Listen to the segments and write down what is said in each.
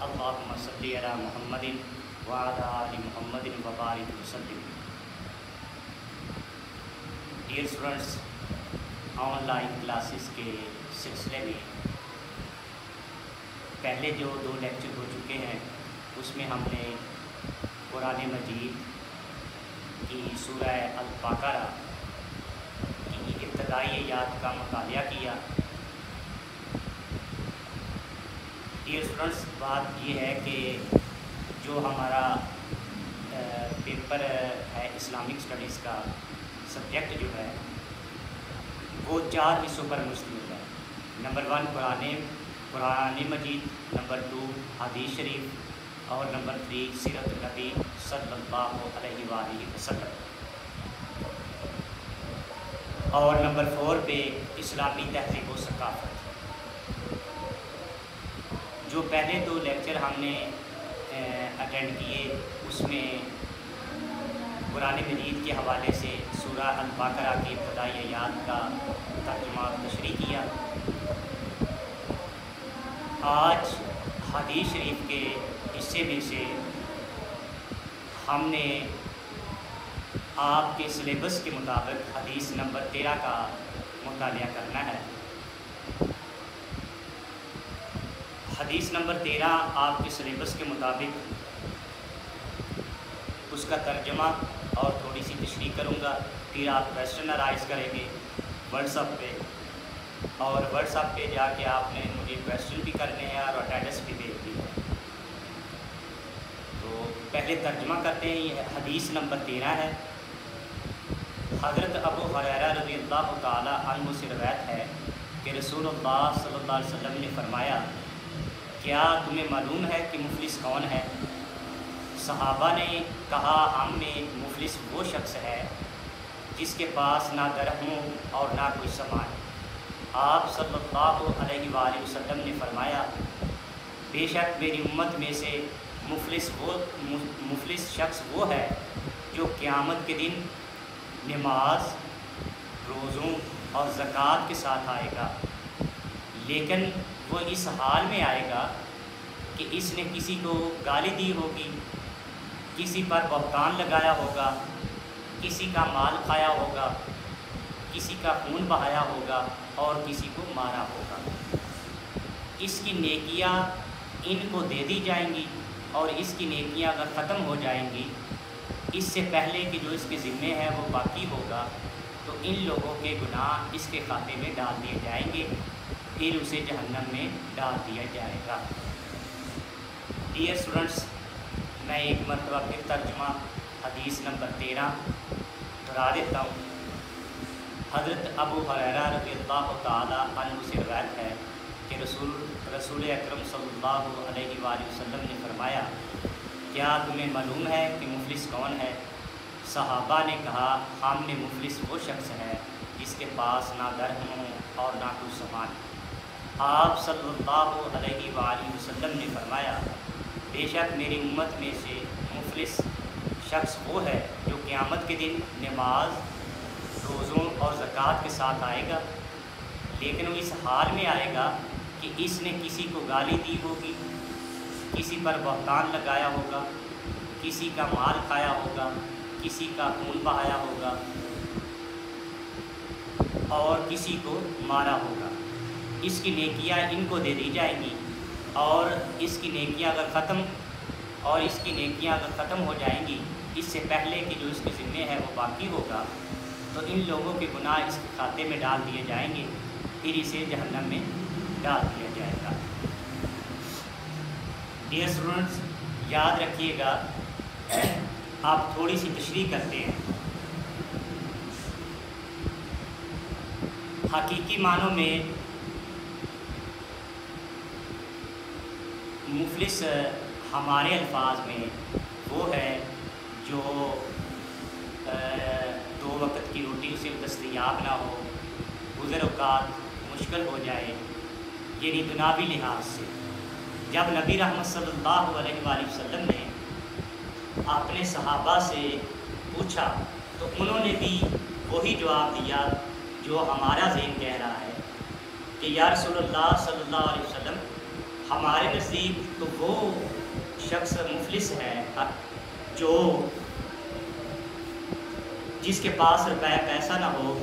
اللہم صلی علی محمد وعلی آل محمد وبارک وسلم۔ Dear students, on line classes کے سلسلے میں پہلے جو 2 لیکچر ہو چکے ہیں اس میں ہم نے قرآن مجید کی سورہ البقرہ کی ابتدائی آیات کا مطالعہ کیا۔ ڈیئر اسٹوڈنٹس، بات یہ ہے کہ جو ہمارا پیپر ہے اسلامک اسٹڈیز کا سبجیکٹ جو ہے وہ 4 حصوں پر مشتمل ہے۔ نمبر 1 قرآن مجید، نمبر 2 حدیث شریف، اور نمبر 3 سیرت النبی صلی اللہ علیہ وآلہ وسلم، اور نمبر 4 پہ اسلامی تہذیب و ثقافت۔ جو پہلے 2 لیکچر ہم نے اٹینڈ کیے اس میں قرآن مجید کے حوالے سے سورہ البقرہ کی ابتدائی آیات کا ترجمہ تشریح کیا۔ آج حدیث شریف کے حصے میں سے ہم نے آپ کے سلیبس کے مطابق حدیث نمبر 13 کا مطالعہ کرنا ہے۔ حدیث نمبر 13 آپ کے سلیبس کے مطابق اس کا ترجمہ اور تھوڑی سی تشریح کروں گا، پھر آپ کویسچن رائز کریں گے واٹس ایپ پہ، اور واٹس ایپ پہ جا کے آپ نے مجھے کویسچن بھی کرنے ہیں اور اٹینڈنس بھی بھیجنی ہے۔ تو پہلے ترجمہ کرتے ہیں۔ یہ حدیث نمبر 13 ہے۔ حضرت ابو ہریرہ رضی اللہ تعالی عنہ سے روایت ہے کہ رسول اللہ صلی اللہ علیہ وسلم نے فرمایا، کیا تمہیں معلوم ہے کہ مفلس کون ہے؟ صحابہ نے کہا، ہم میں مفلس وہ شخص ہے جس کے پاس نہ درہم ہو اور نہ کوئی سامان۔ آپ صلی اللہ علیہ وآلہ وسلم نے فرمایا، بے شک میری امت میں سے مفلس شخص وہ ہے جو قیامت کے دن نماز، روزوں اور زکوٰۃ کے ساتھ آئے گا، لیکن وہ اس حال میں آئے گا کہ اس نے کسی کو گالی دی ہوگی، کسی پر بہتان لگایا ہوگا، کسی کا مال کھایا ہوگا، کسی کا خون بہایا ہوگا اور کسی کو مارا ہوگا۔ اس کی نیکیاں ان کو دے دی جائیں گی، اور اس کی نیکیاں اگر ختم ہو جائیں گی اس سے پہلے کہ جو اس کے ذمے ہے وہ باقی ہوگا، تو ان لوگوں کے گناہ اس کے کھاتے میں ڈال دیے جائیں گے، پھر اسے جہنم میں ڈال دیا جائے گا۔ ڈیئر اسٹوڈنٹس، میں ایک مرتبہ پھر ترجمہ حدیث نمبر 13 دہرا دیتا ہوں۔ حضرت ابو ہریرہ رضی اللہ تعالی عنہ سے روایت ہے کہ رسول اکرم صلی اللہ علیہ وآلہ وسلم نے فرمایا، کیا تمہیں معلوم ہے کہ مفلس کون ہے؟ صحابہ نے کہا، ہم میں مفلس وہ شخص ہے جس کے پاس نہ درہم ہو اور نہ کوئی سامان۔ آپ صلی اللہ علیہ وآلہ وسلم نے فرمایا، بے شک میری امت میں سے مفلس شخص وہ ہے جو قیامت کے دن نماز، روزوں اور زکوٰۃ کے ساتھ آئے گا، لیکن وہ اس حال میں آئے گا کہ اس نے کسی کو گالی دی ہوگی، کسی پر بہتان لگایا ہوگا، کسی کا مال کھایا ہوگا، کسی کا خون بہایا ہوگا اور کسی کو مارا ہوگا۔ اس کی نیکیاں ان کو دے دی جائیں گی، اور اس کی نیکیاں اگر ختم ہو جائیں گی اس سے پہلے کہ جو اس کے ذمے ہے وہ باقی ہوگا، تو ان لوگوں کے گناہ اس کے کھاتے میں ڈال دیے جائیں گے، پھر اسے جہنم میں ڈال دیا جائے گا۔ ڈیئر اسٹوڈنٹس، یاد رکھیے گا، آپ تھوڑی سی تشریح کرتے ہیں۔ حقیقی معنوں میں مفلس ہمارے الفاظ میں وہ ہے جو 2 وقت کی روٹی اسے دستیاب نہ ہو، گزر اوقات مشکل ہو جائے، یعنی دنیاوی لحاظ سے۔ جب نبی رحمت صلی اللہ علیہ وآلہ وسلم نے اپنے صحابہ سے پوچھا تو انہوں نے بھی وہی جواب دیا جو ہمارا ذہن کہہ رہا ہے کہ یا رسول اللہ صلی اللہ علیہ وسلم، ہمارے نزدیک تو وہ شخص مفلس ہے جو جس کے پاس روپے پیسہ نہ ہو،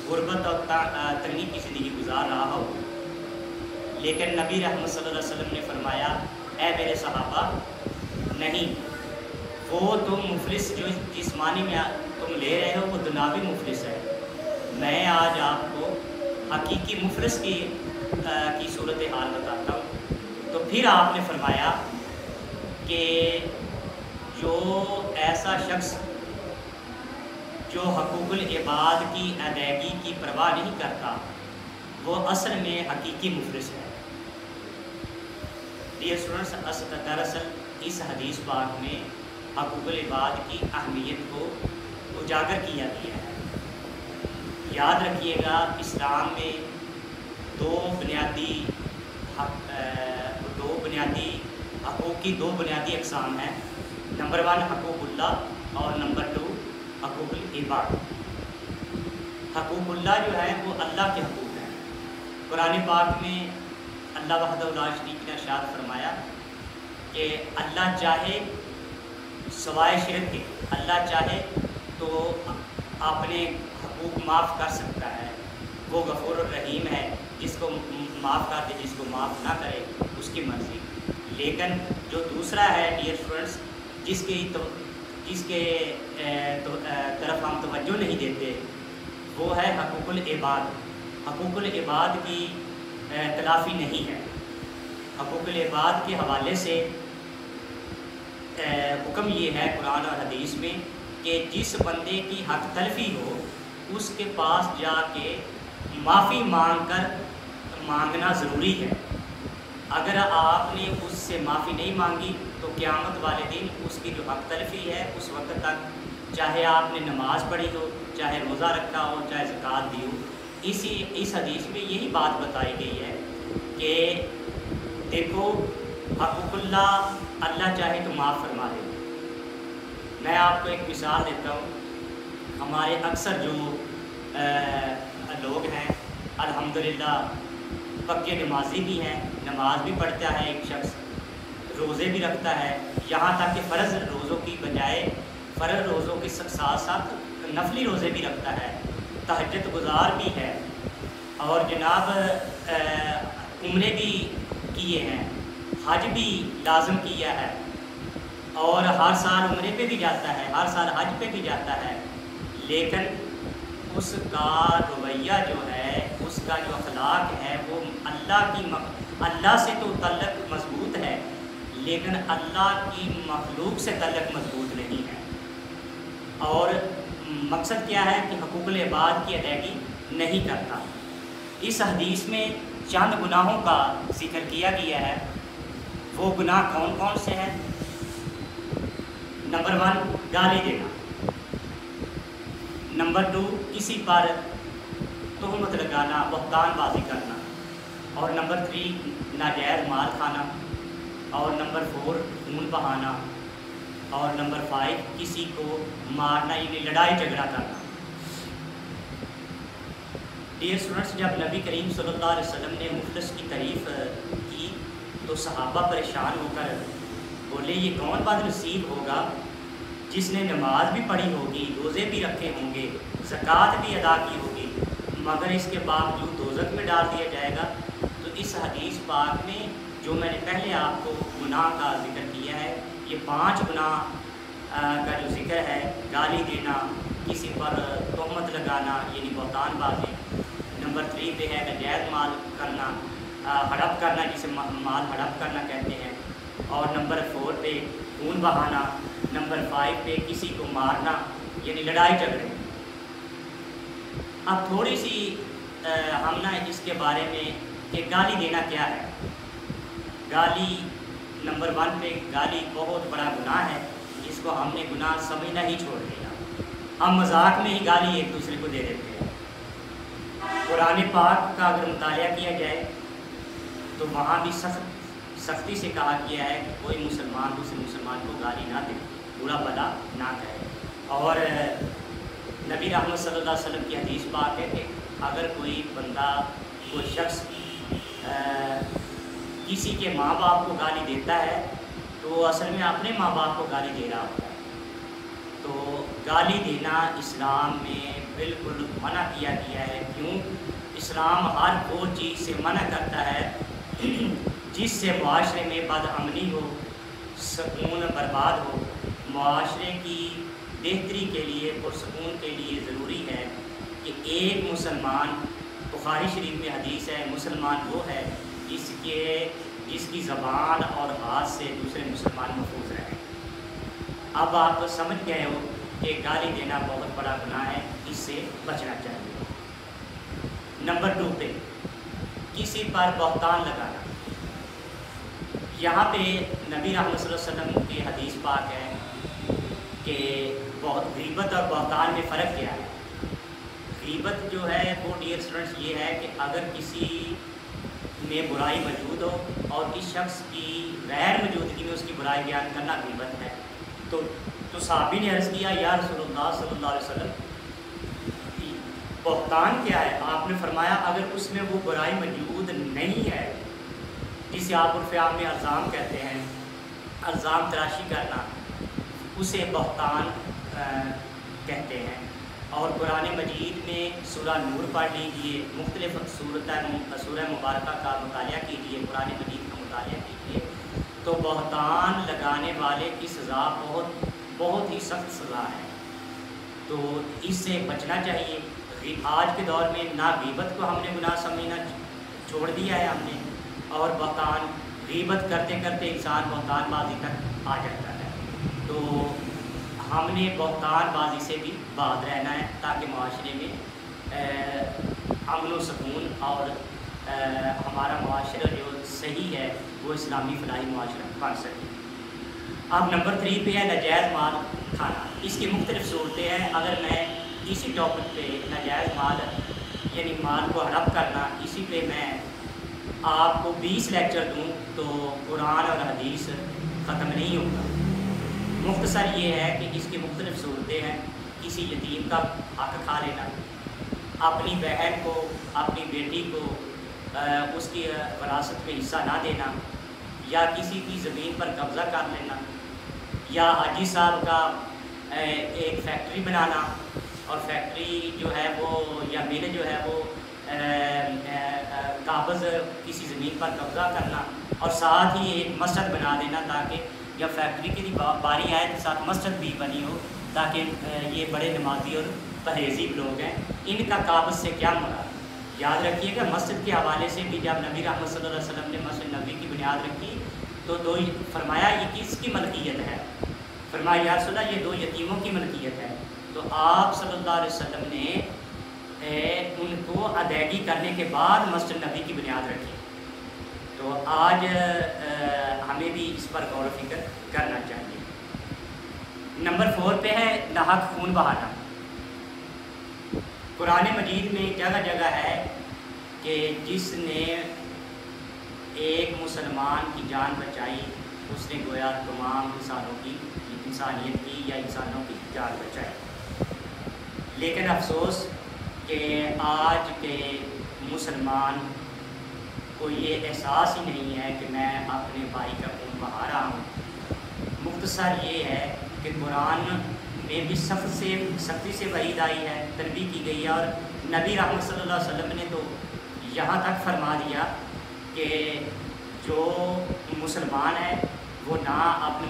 غربت اور تنگی کی زندگی گزار رہا ہو، لیکن نبی رحمت صلی اللہ علیہ وسلم نے فرمایا اے میرے صحابہ، نہیں، وہ تم مفلس جو جسمانی میں تم لے رہے ہو وہ دنیاوی مفلس ہے، میں آج آپ کو حقیقی مفلس کی صورت حال بتاتا ہوں۔ تو پھر آپ نے فرمایا کہ جو ایسا شخص جو حقوق العباد کی ادائیگی کی پرواہ نہیں کرتا وہ اصل میں حقیقی مفلس ہے۔ ڈیئر اسٹوڈنٹس، دراصل اس حدیث پاک میں حقوق العباد کی اہمیت کو اجاگر کیا گیا ہے۔ یاد رکھیے گا، اسلام میں دو بنیادی حقوق کی دو بنیادی اقسام ہیں، نمبر 1 حقوق اللہ اور نمبر 2 حقوق العباد۔ حقوق اللہ جو ہے وہ اللہ کے حقوق ہیں۔ قرآن پاک میں اللہ وحدہ لا شریک نے ارشاد فرمایا کہ اللہ چاہے سوائے شرک کے، اللہ چاہے تو اپنے حقوق معاف کر سکتا ہے، وہ غفور الرحیم ہے، جس کو معاف کر دے، جس کو معاف نہ کرے اس کی مرضی۔ لیکن جو دوسرا ہے ڈیئر فرینڈس، جس کے طرف ہم توجہ نہیں دیتے، وہ ہے حقوق العباد۔ حقوق العباد کی تلافی نہیں ہے۔ حقوق العباد کے حوالے سے حکم یہ ہے قرآن اور حدیث میں کہ جس بندے کی حق تلفی ہو اس کے پاس جا کے معافی مانگنا ضروری ہے۔ اگر آپ نے اس سے معافی نہیں مانگی تو قیامت والے دن اس کی جو حق تلفی ہے اس وقت تک، چاہے آپ نے نماز پڑھی ہو، چاہے روزہ رکھا ہو، چاہے زکوٰۃ دی ہو، اس حدیث میں یہی بات بتائی گئی ہے کہ دیکھو حقوق اللہ چاہے تو معاف فرما دے۔ میں آپ کو ایک مثال دیتا ہوں۔ ہمارے اکثر جو لوگ ہیں الحمدللہ پکے نمازی بھی ہیں، نماز بھی پڑھتا ہے ایک شخص، روزے بھی رکھتا ہے، یہاں تک کہ فرض روزوں کی بجائے فرض روزوں کے ساتھ ساتھ نفلی روزے بھی رکھتا ہے، تہجد گزار بھی ہے، اور جناب عمرے بھی کیے ہیں، حج بھی لازم کیا ہے، اور ہر سال عمرے پہ بھی جاتا ہے، ہر سال حج پہ بھی جاتا ہے، لیکن اس کا رویہ جو ہے، اس کا جو اخلاق ہے وہ اللہ سے تو تعلق مضبوط ہے، لیکن اللہ کی مخلوق سے تعلق مضبوط نہیں ہے۔ اور مقصد کیا ہے کہ حقوق العباد کی ادائیگی نہیں کرتا۔ اس حدیث میں چند گناہوں کا ذکر کیا گیا ہے۔ وہ گناہ کون کون سے ہیں؟ نمبر 1 گالی دینا، نمبر 2 کسی پر تہمت لگانا، بہتان بازی کرنا، اور نمبر 3 ناجائز مال کھانا، اور نمبر 4 خون بہانا، اور نمبر 5 کسی کو مارنا، یعنی لڑائی جھگڑا کرنا۔ ڈیئر اسٹوڈنٹس، جب نبی کریم صلی اللہ علیہ وسلم نے مفلس کی تعریف کی تو صحابہ پریشان ہو کر بولے یہ کون بد نصیب ہوگا جس نے نماز بھی پڑھی ہوگی، روزے بھی رکھے ہوں گے، زکوٰۃ بھی ادا کی ہوگی، مگر اس کے باوجود دوزخ میں ڈال دیا جائے گا۔ تو اس حدیث پاک میں جو میں نے پہلے آپ کو گناہ کا ذکر کیا ہے، یہ 5 گناہ کا جو ذکر ہے، گالی دینا، کسی پر تہمت لگانا یعنی بہتان بازی، نمبر 3 پہ ہے ناجائز مال کرنا، ہڑپ کرنا جسے مال ہڑپ کرنا کہتے ہیں، اور نمبر 4 پہ خون بہانا، نمبر 5 پہ کسی کو مارنا یعنی لڑائی جھگڑے۔ اب تھوڑی سی ہم نا اس کے بارے میں کہ گالی دینا کیا ہے۔ گالی نمبر 1 پہ گالی بہت بڑا گناہ ہے، جس کو ہم نے گناہ سمجھنا ہی چھوڑ دیا۔ ہم مذاق میں ہی گالی ایک دوسرے کو دے دیتے ہیں۔ قرآن پاک کا اگر مطالعہ کیا جائے تو وہاں بھی سختی سے کہا گیا ہے کہ کوئی مسلمان دوسرے مسلمان کو گالی نہ دے، برا بھلا نہ کہے۔ اور نبی رحمت صلی اللہ علیہ وسلم کی حدیث پاک ہے کہ اگر کوئی بندہ، کوئی شخص کسی کے ماں باپ کو گالی دیتا ہے تو وہ اصل میں اپنے ماں باپ کو گالی دے رہا ہوتا ہے۔ تو گالی دینا اسلام میں بالکل منع کیا گیا ہے۔ کیوں؟ اسلام ہر وہ چیز سے منع کرتا ہے جس سے معاشرے میں بد امنی ہو، سکون برباد ہو۔ معاشرے کی بہتری کے لیے، پرسکون کے لیے ضروری ہے کہ ایک مسلمان، بخاری شریف میں حدیث ہے، مسلمان وہ ہے جس کی زبان اور ہاتھ سے دوسرے مسلمان محفوظ رہیں۔ اب آپ سمجھ گئے ہو کہ گالی دینا بہت بڑا گناہ ہے، اس سے بچنا چاہیے۔ نمبر 2 پہ کسی پر بہتان لگانا۔ یہاں پہ نبی رحمت صلی اللہ علیہ وسلم کی حدیث پاک ہے کہ غیبت اور بہتان میں فرق کیا ہے۔ غیبت جو ہے وہ ڈیئر اسٹوڈنٹس یہ ہے کہ اگر کسی میں برائی موجود ہو اور اس شخص کی غیر موجودگی میں اس کی برائی بیان کرنا غیبت ہے۔ تو صحابی نے عرض کیا یا رسول اللہ صلی اللہ علیہ وسلم بہتان کیا ہے؟ آپ نے فرمایا اگر اس میں وہ برائی موجود نہیں ہے، جسے آپ عرف عام میں الزام کہتے ہیں، الزام تراشی کرنا، اسے بہتان کہتے ہیں۔ اور قرآن مجید میں سورہ نور پڑھ لیجیے، مختلف سورہ مبارکہ کا مطالعہ کیجیے، قرآن مجید کا مطالعہ کیجیے، تو بہتان لگانے والے کی سزا بہت ہی سخت سزا ہے۔ تو اس سے بچنا چاہیے۔ آج کے دور میں نہ غیبت کو ہم نے گناہ سمجھنا چھوڑ دیا ہے ہم نے، اور بہتان، غیبت کرتے کرتے انسان بہتان بازی تک آ جاتا ہے۔ تو ہم نے بہتان بازی سے بھی باز رہنا ہے تاکہ معاشرے میں امن و سکون اور ہمارا معاشرہ جو صحیح ہے وہ اسلامی فلاحی معاشرہ بن سکے۔ اب نمبر 3 پہ ہے ناجائز مال کھانا۔ اس کی مختلف صورتیں ہیں۔ اگر میں اسی ٹاپک پہ ناجائز مال یعنی مال کو ہڑپ کرنا، اسی پہ میں آپ کو 20 لیکچر دوں تو قرآن اور حدیث ختم نہیں ہوگا۔ مختصر یہ ہے کہ اس کی مختلف صورتیں ہیں۔ کسی یتیم کا حق کھا لینا، اپنی بہن کو، اپنی بیٹی کو اس کی وراثت میں حصہ نہ دینا، یا کسی کی زمین پر قبضہ کر لینا، یا حاجی صاحب کا ایک فیکٹری بنانا اور فیکٹری جو ہے وہ یا مل جو ہے وہ قابض کسی زمین پر قبضہ کرنا، اور ساتھ ہی ایک مسجد بنا دینا تاکہ جب فیکٹری کی باری آئے تو ساتھ مسجد بھی بنی ہو، تاکہ یہ بڑے نمازی اور پرہیزی لوگ ہیں، ان کا قابض سے کیا مراد۔ یاد رکھیے کہ مسجد کے حوالے سے بھی جب نبی رحمت صلی اللہ علیہ وسلم نے مسجد نبی کی بنیاد رکھی تو فرمایا یہ کس کی ملکیت ہے؟ فرمایا یا رسول اللہ یہ 2 یتیموں کی ملکیت ہے۔ تو آپ صلی اللہ علیہ وسلم نے ان کو ادائیگی کرنے کے بعد مسجد نبی کی بنیاد رکھی۔ تو آج ہمیں بھی اس پر غور و فکر کرنا چاہیے۔ نمبر 4 پہ ہے ناحق خون بہانا۔ قرآن مجید میں جگہ جگہ ہے کہ جس نے ایک مسلمان کی جان بچائی اس نے گویا تمام انسانیت کی یا انسانوں کی جان بچائی۔ لیکن افسوس کہ آج کے مسلمان کو یہ احساس ہی نہیں ہے کہ میں اپنے بھائی کا خون بہا رہا ہوں۔ مختصر یہ ہے کہ قرآن میں بھی سختی سے وعید آئی ہے، تنبیہ کی گئی ہے، اور نبی رحمت صلی اللہ علیہ وسلم نے تو یہاں تک فرما دیا کہ جو مسلمان ہے وہ نہ اپنے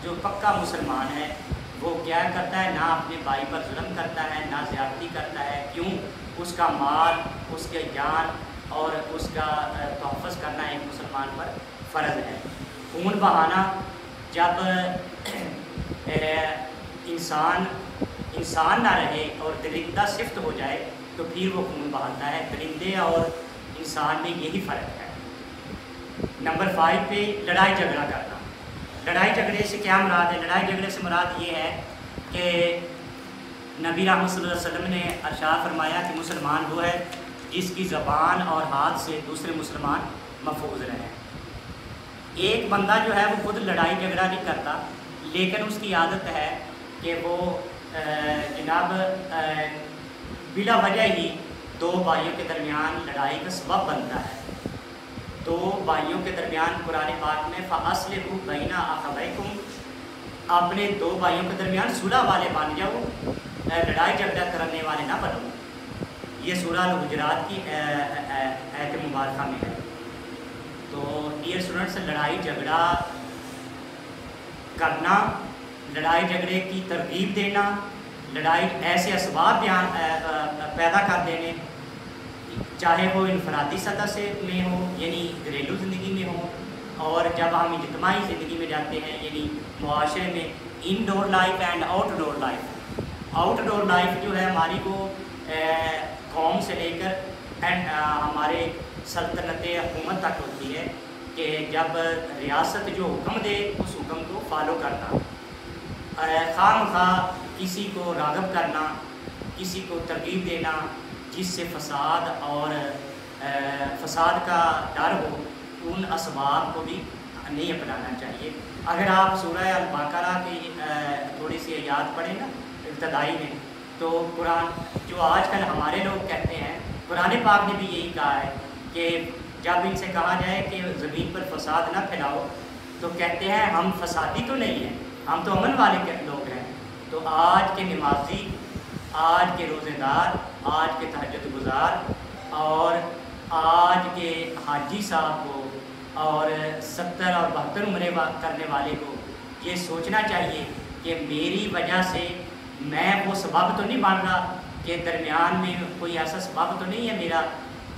جو پکا مسلمان ہے وہ کیا کرتا ہے، نہ اپنے بھائی پر ظلم کرتا ہے، نہ زیادتی کرتا ہے۔ کیوں؟ اس کا مال، اس کے جان اور اس کا تحفظ کرنا ایک مسلمان پر فرض ہے۔ خون بہانا، جب انسان نہ رہے اور درندہ صفت ہو جائے تو پھر وہ خون بہاتا ہے۔ درندے اور انسان میں یہی فرق ہے۔ نمبر 5 پہ لڑائی جھگڑا کرنا۔ لڑائی جھگڑے سے کیا مراد ہے؟ لڑائی جھگڑے سے مراد یہ ہے کہ نبی رحمت صلی اللہ علیہ وسلم نے ارشاد فرمایا کہ مسلمان وہ ہے جس کی زبان اور ہاتھ سے دوسرے مسلمان محفوظ رہیں۔ ایک بندہ جو ہے وہ خود لڑائی جھگڑا نہیں کرتا، لیکن اس کی عادت ہے کہ وہ جناب بلا وجہ ہی 2 بھائیوں کے درمیان لڑائی کا سبب بنتا ہے۔ دو بھائیوں کے درمیان قرآن پاک میں فَأَصْلِحُوا بَيْنَ أَخَوَيْكُمْ، اپنے دو بھائیوں کے درمیان صلح والے بن جاؤ، لڑائی جھگڑا کرنے والے نہ بنو۔ یہ سورہ الحجرات کی آیت مبارکہ میں ہے۔ تو ڈیئر اسٹوڈنٹس، لڑائی جھگڑا کرنا، لڑائی جھگڑے کی ترغیب دینا، لڑائی ایسے اسباب پیدا کر دینے، چاہے وہ انفرادی سطح سے میں ہو یعنی گھریلو زندگی میں ہو، اور جب ہم اجتماعی زندگی میں جاتے ہیں یعنی معاشرے میں، indoor life and outdoor life. Outdoor life جو ہے ہماری کو قوم سے لے کر ہمارے سلطنت حکومت تک ہوتی ہے کہ جب ریاست جو حکم دے اس حکم کو فالو کرنا، خواہ مخواہ کسی کو راغب کرنا، کسی کو ترغیب دینا جس سے فساد اور فساد کا ڈر ہو، ان اسباب کو بھی نہیں اپنانا چاہیے۔ اگر آپ سورہ البقرہ کی تھوڑی سی آیات پڑھیں نا ابتدائی میں، تو قرآن جو آج کل ہمارے لوگ کہتے ہیں، قرآن پاک نے بھی یہی کہا ہے کہ جب ان سے کہا جائے کہ زمین پر فساد نہ پھیلاؤ تو کہتے ہیں ہم فسادی تو نہیں ہیں، ہم تو امن والے لوگ ہیں۔ تو آج کے نمازی، آج کے روزے دار، آج کے تہجد گزار اور آج کے حاجی صاحب کو اور 70 اور 72 عمرے کرنے والے کو یہ سوچنا چاہیے کہ میری وجہ سے میں وہ سبب تو نہیں بن رہا، کہ درمیان میں کوئی ایسا سبب تو نہیں ہے میرا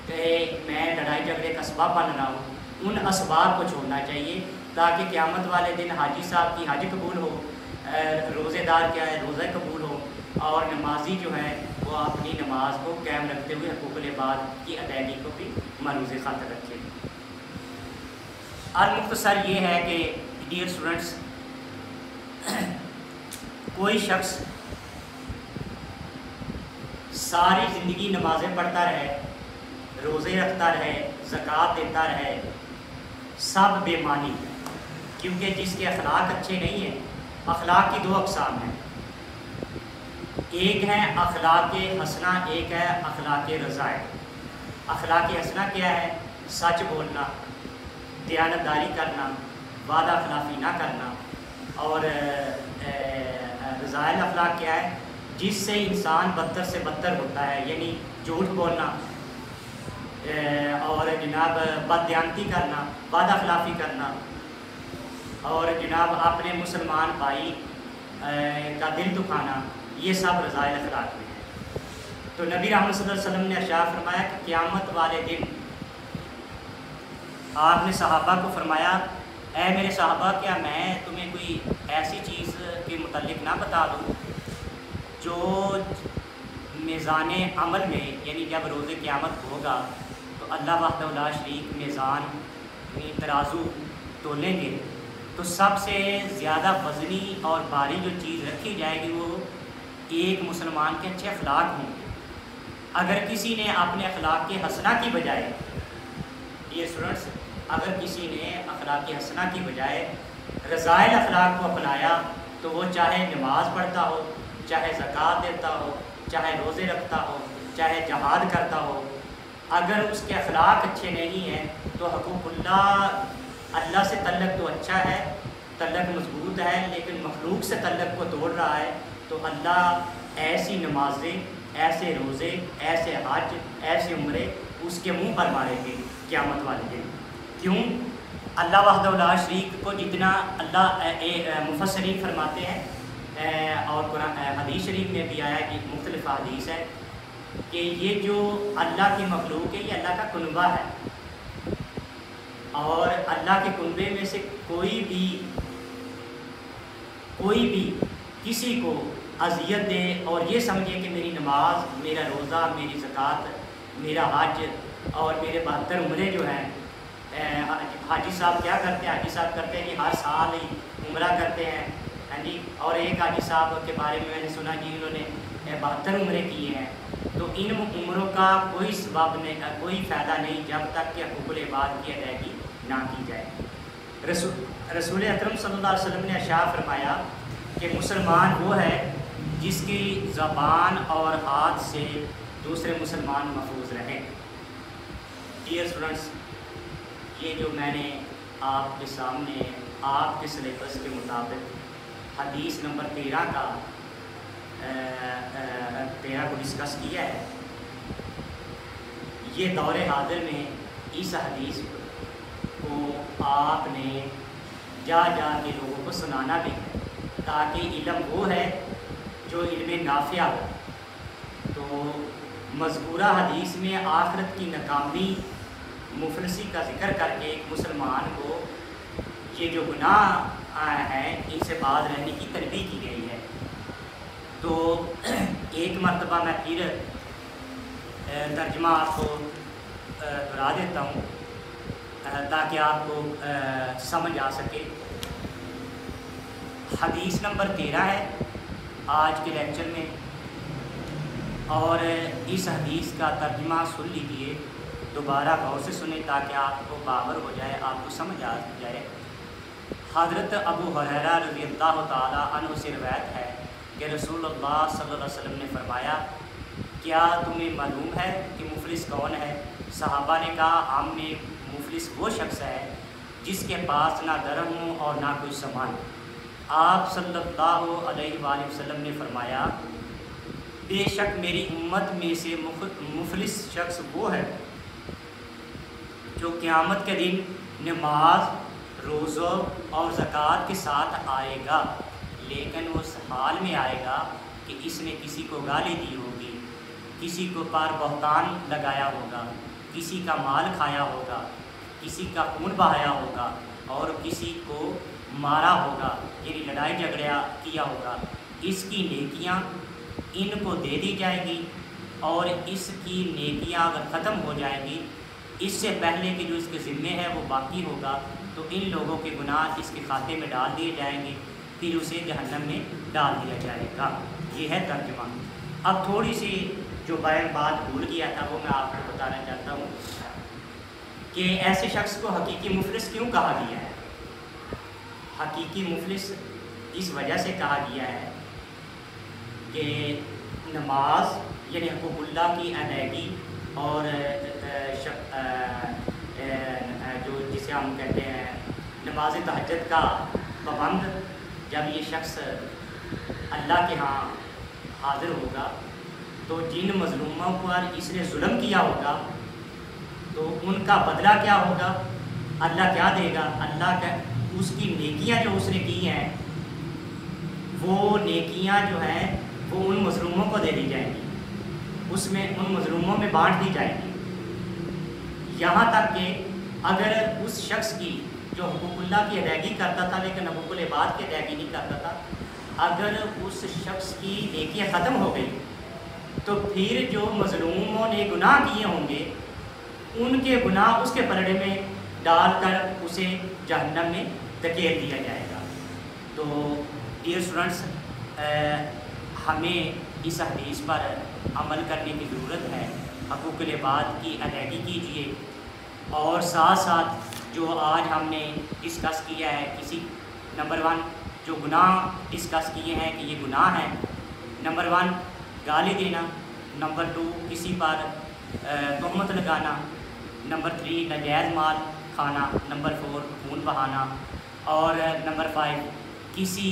کہ میں لڑائی جھگڑے کا سبب بن رہا ہوں۔ ان اسباب کو چھوڑنا چاہیے تاکہ قیامت والے دن حاجی صاحب کی حج قبول ہو، روزے دار کیا ہے روزہ قبول ہو، اور نمازی جو ہے وہ اپنی نماز کو قائم رکھتے ہوئے حقوق العباد کی ادائیگی کو بھی ملحوظ خاطر رکھے۔ المختصر یہ ہے کہ ڈیئر اسٹوڈنٹس، کوئی شخص ساری زندگی نمازیں پڑھتا رہے، روزے رکھتا رہے، زکوٰۃ دیتا رہے، سب بے معنی، کیونکہ جس کے اخلاق اچھے نہیں ہیں۔ اخلاق کی دو اقسام ہیں، ایک ہے اخلاق حسنہ، ایک ہے اخلاق رذائل۔ اخلاق حسنہ کیا ہے؟ سچ بولنا، دیانتداری کرنا، وعدہ خلافی نہ کرنا۔ اور رذائل اخلاق کیا ہے؟ جس سے انسان بدتر سے بدتر ہوتا ہے، یعنی جھوٹ بولنا اور جناب بددیانتی کرنا، وعدہ خلافی کرنا، اور جناب اپنے مسلمان بھائی کا دل دکھانا، یہ سب رذائل اخلاق میں ہیں۔ تو نبی رحمت صلی اللہ علیہ وسلم نے ارشاد فرمایا کہ قیامت والے دن آپ نے صحابہ کو فرمایا، اے میرے صحابہ، کیا میں تمہیں کوئی ایسی چیز کے متعلق نہ بتا دوں جو میزان عمل میں، یعنی جب روز قیامت ہوگا تو اللہ وحدہ لا شریک میزان ترازو تولیں گے تو سب سے زیادہ وزنی اور بھاری جو چیز رکھی جائے گی وہ ایک مسلمان کے اچھے اخلاق ہوں گے۔ اگر کسی نے اپنے اخلاق کے حسنہ کی بجائے، یہ اسٹوڈنٹس، اگر کسی نے اخلاق حسنہ کی بجائے رذائل اخلاق کو اپنایا تو وہ چاہے نماز پڑھتا ہو، چاہے زکوٰۃ دیتا ہو، چاہے روزے رکھتا ہو، چاہے جہاد کرتا ہو، اگر اس کے اخلاق اچھے نہیں ہیں تو حقوق اللہ سے تعلق تو اچھا ہے، تعلق مضبوط ہے، لیکن مخلوق سے تعلق کو توڑ رہا ہے، تو اللہ ایسی نمازیں، ایسے روزے، ایسے حج، ایسے عمرے اس کے منہ پر مارے گے قیامت والے دن۔ کیوں؟ اللہ وحدہ لا شریک کو جتنا اللہ مفسرین فرماتے ہیں اور قرآن حدیث شریف میں بھی آیا کہ مختلف حدیث ہے کہ یہ جو اللہ کی مخلوق ہے یہ اللہ کا کنبہ ہے، اور اللہ کے کنبے میں سے کوئی بھی کسی کو اذیت دے اور یہ سمجھے کہ میری نماز، میرا روزہ، میری زکوٰۃ، میرا حج اور میرے 72 عمرے جو ہیں، حاجی صاحب کیا کرتے ہیں؟ حاجی صاحب کرتے ہیں کہ ہر سال ہی عمرہ کرتے ہیں، ہاں جی، اور ایک حاجی صاحب کے بارے میں نے سنا جی انہوں نے 72 عمرے کیے ہیں۔ تو ان عمروں کا کوئی سبب نہیں، کوئی فائدہ نہیں جب تک کہ حقوق العباد کی ادائیگی نہ کی جائے۔ رسول اکرم صلی اللہ علیہ وسلم نے ارشاد فرمایا کہ مسلمان وہ ہے جس کی زبان اور ہاتھ سے دوسرے مسلمان محفوظ رہیں۔ ڈیئر اسٹوڈنٹس، یہ جو میں نے آپ کے سامنے آپ کے سلیبس کے مطابق حدیث نمبر 13 کو ڈسکس کیا ہے، یہ دور حاضر میں اس حدیث کو آپ نے جا کے لوگوں کو سنانا بھی ہے، تاکہ علم وہ ہے جو علم نافع ہو۔ تو مذکورہ حدیث میں آخرت کی ناکامی، مفلسی کا ذکر کر کے ایک مسلمان کو یہ جو گناہ ہیں ان سے باز رہنے کی ترغیب کی گئی ہے۔ تو ایک مرتبہ میں پھر ترجمہ آپ کو دہرا دیتا ہوں تاکہ آپ کو سمجھ آ سکے۔ حدیث نمبر 13 ہے آج کے لیکچر میں، اور اس حدیث کا ترجمہ سن لیجیے، دوبارہ غور سے سنیں تاکہ آپ کو باور ہو جائے، آپ کو سمجھ آ جائے۔ حضرت ابو ہریرہ رضی اللہ تعالیٰ عنہ سے روایت ہے کہ رسول اللہ صلی اللہ علیہ وسلم نے فرمایا، کیا تمہیں معلوم ہے کہ مفلس کون ہے؟ صحابہ نے کہا، ہم نے مفلس وہ شخص ہے جس کے پاس نہ درہم ہو اور نہ کوئی سامان۔ آپ صلی اللہ علیہ وآلہ وسلم نے فرمایا، بے شک میری امت میں سے مفلس شخص وہ ہے جو قیامت کے دن نماز، روزہ اور زکوٰۃ کے ساتھ آئے گا، لیکن وہ اس حال میں آئے گا کہ اس نے کسی کو گالی دی ہوگی، کسی کو پر بہتان لگایا ہوگا، کسی کا مال کھایا ہوگا، کسی کا خون بہایا ہوگا اور کسی کو مارا ہوگا، یعنی لڑائی جھگڑا کیا ہوگا۔ اس کی نیکیاں ان کو دے دی جائے گی، اور اس کی نیکیاں اگر ختم ہو جائیں گی اس سے پہلے کہ جو اس کے ذمے ہے وہ باقی ہوگا، تو ان لوگوں کے گناہ اس کے کھاتے میں ڈال دیے جائیں گے، پھر اسے جہنم میں ڈال دیا جائے گا۔ یہ ہے ترجمہ۔ اب تھوڑی سی جو بات بھول گیا تھا وہ میں آپ کو بتانا چاہتا ہوں کہ ایسے شخص کو حقیقی مفلس کیوں کہا گیا ہے۔ حقیقی مفلس اس وجہ سے کہا گیا ہے کہ نماز یعنی حقوق اللہ کی ادائیگی اور جو جسے ہم کہتے ہیں نماز تہجد کا پابند، جب یہ شخص اللہ کے ہاں حاضر ہوگا تو جن مظلوموں پر اس نے ظلم کیا ہوگا تو ان کا بدلہ کیا ہوگا، اللہ کیا دے گا؟ اللہ کا اس کی نیکیاں جو اس نے کی ہیں وہ نیکیاں جو ہیں وہ ان مظلوموں کو دے دی جائیں گی، اس میں ان مظلوموں میں بانٹ دی جائیں گی، یہاں تک کہ اگر اس شخص کی جو حقوق اللہ کی ادائیگی کرتا تھا لیکن حقوق العباد کی ادائیگی نہیں کرتا تھا، اگر اس شخص کی نیکیاں ختم ہو گئی تو پھر جو مظلوموں نے گناہ کیے ہوں گے ان کے گناہ اس کے پلڑے میں ڈال کر اسے جہنم میں دھکیل دیا جائے گا۔ تو ڈیئر اسٹوڈنٹس، ہمیں اس حدیث پر عمل کرنے کی ضرورت ہے۔ حقوق العباد کی ادائیگی کیجیے، اور ساتھ ساتھ جو آج ہم نے ڈسکس کیا ہے، کسی نمبر 1 جو گناہ ڈسکس کیے ہیں کہ یہ گناہ ہیں، نمبر 1 گالی دینا، نمبر 2 کسی پر تہمت لگانا، نمبر 3 ناجائز مال کھانا، نمبر 4 خون بہانا، اور نمبر 5 کسی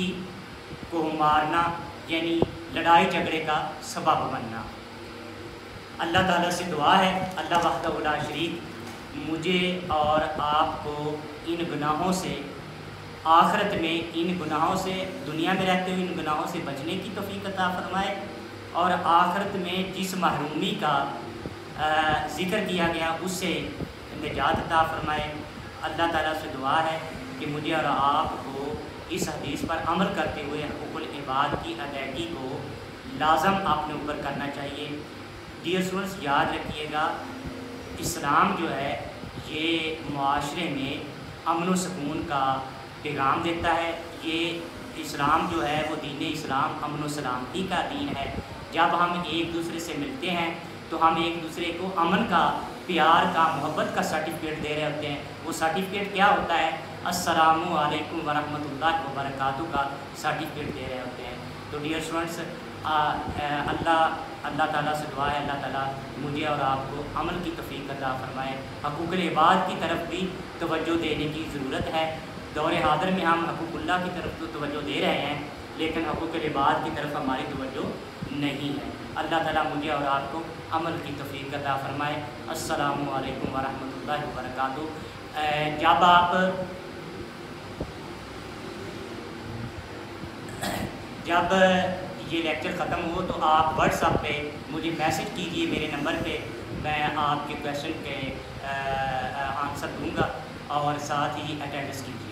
کو مارنا یعنی لڑائی جھگڑے کا سبب بننا۔ اللہ تعالیٰ سے دعا ہے اللہ وحدہ لا شریک مجھے اور آپ کو ان گناہوں سے آخرت میں، ان گناہوں سے دنیا میں رہتے ہوئے ان گناہوں سے بچنے کی توفیق عطا فرمائے، اور آخرت میں جس محرومی کا ذکر کیا گیا اس سے نجات عطا فرمائے۔ اللہ تعالیٰ سے دعا ہے کہ مجھے اور آپ کو اس حدیث پر عمل کرتے ہوئے حقوق العباد کی ادائیگی کو لازم اپنے اوپر کرنا چاہیے۔ ڈیئر اسٹوڈنٹس، یاد رکھیے گا، اسلام جو ہے یہ معاشرے میں امن و سکون کا پیغام دیتا ہے۔ یہ اسلام جو ہے وہ دین اسلام امن و سلامتی کا دین ہے۔ جب ہم ایک دوسرے سے ملتے ہیں تو ہم ایک دوسرے کو امن کا، پیار کا، محبت کا سرٹیفکیٹ دے رہے ہوتے ہیں۔ وہ سرٹیفکیٹ کیا ہوتا ہے؟ السلام علیکم ورحمۃ اللہ وبرکاتہ کا سرٹیفکیٹ دے رہے ہوتے ہیں۔ تو ڈیئر اسٹوڈنٹس، اللہ تعالیٰ سے دعا ہے اللہ تعالیٰ مجھے اور آپ کو عمل کی توفیق عطا فرمائے۔ حقوق العباد کی طرف بھی توجہ دینے کی ضرورت ہے۔ دور حاضر میں ہم حقوق اللہ کی طرف تو توجہ دے رہے ہیں، لیکن حقوق العباد کی طرف ہماری توجہ نہیں ہے۔ اللہ تعالیٰ مجھے اور آپ کو عمل کی توفیق عطا فرمائے۔ السلام علیکم ورحمۃ اللہ وبرکاتہ۔ جب یہ لیکچر ختم ہو تو آپ واٹس ایپ پہ مجھے میسج کیجئے میرے نمبر پہ، میں آپ کے کویشچن کے آنسر دوں گا اور ساتھ ہی اٹینڈنس کیجیے۔